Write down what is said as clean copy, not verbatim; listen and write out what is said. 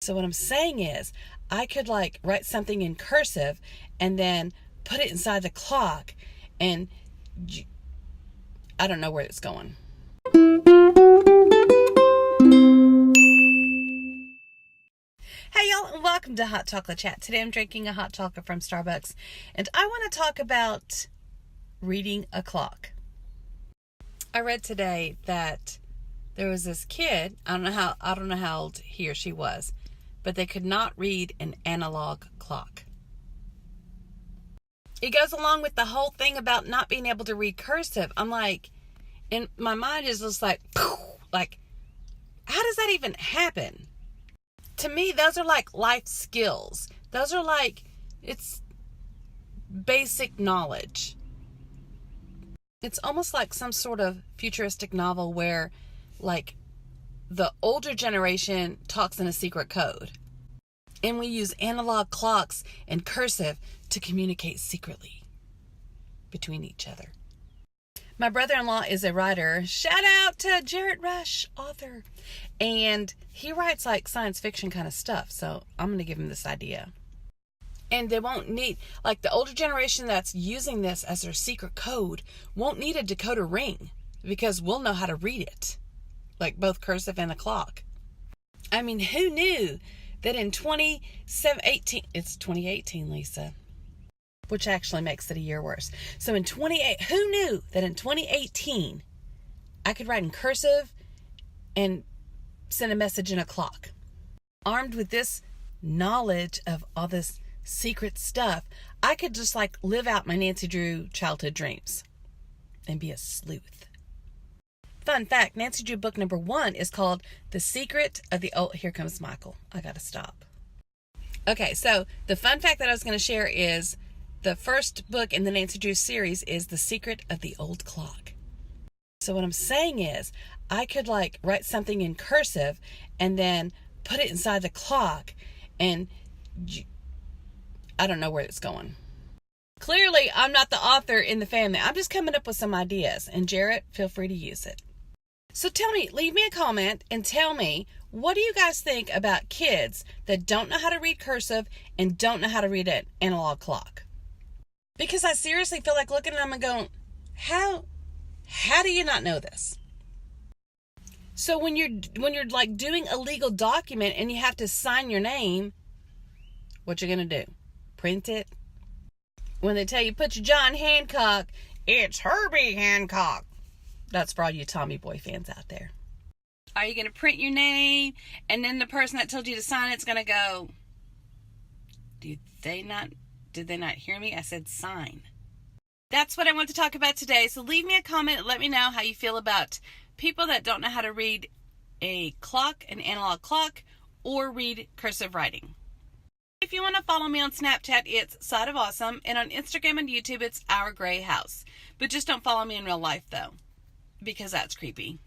So what I'm saying is, I could like write something in cursive and then put it inside the clock, and I don't know where it's going. Hey y'all, and welcome to Hot Chocolate Chat. Today I'm drinking a hot chocolate from Starbucks, and I want to talk about reading a clock. I read today that there was this kid, I don't know how old he or she was, but they could not read an analog clock. It goes along with the whole thing about not being able to read cursive. I'm like, and my mind is just like, how does that even happen? To me, those are like life skills. Those are like, it's basic knowledge. It's almost like some sort of futuristic novel where like the older generation talks in a secret code. And we use analog clocks and cursive to communicate secretly between each other. My brother-in-law is a writer. Shout out to Jarrett Rush, author. And he writes like science fiction kind of stuff. So I'm going to give him this idea. And they won't need, like the older generation that's using this as their secret code won't need a decoder ring because we'll know how to read it. Like both cursive and the clock. I mean, who knew that in 2018, it's 2018, Lisa, which actually makes it a year worse. So who knew that in 2018, I could write in cursive and send a message in a clock? Armed with this knowledge of all this secret stuff, I could just like live out my Nancy Drew childhood dreams and be a sleuth. Fun fact, Nancy Drew book number 1 is called The Secret of the Old... Here comes Michael. I gotta stop. Okay, so the fun fact that I was going to share is the first book in the Nancy Drew series is The Secret of the Old Clock. So what I'm saying is, I could like write something in cursive and then put it inside the clock, and I don't know where it's going. Clearly, I'm not the author in the family. I'm just coming up with some ideas, and Jarrett, feel free to use it. So tell me, leave me a comment and tell me, what do you guys think about kids that don't know how to read cursive and don't know how to read an analog clock? Because I seriously feel like looking at them and going, how do you not know this? So when you're like doing a legal document and you have to sign your name, what you gonna do? Print it? When they tell you put your John Hancock, it's Herbie Hancock. That's for all you Tommy Boy fans out there. Are you going to print your name, and then the person that told you to sign it's going to go, did they not hear me? I said sign. That's what I want to talk about today. So leave me a comment and let me know how you feel about people that don't know how to read a clock, an analog clock, or read cursive writing. If you want to follow me on Snapchat, it's Side of Awesome, and on Instagram and YouTube, it's Our Gray House. But just don't follow me in real life, though, because that's creepy.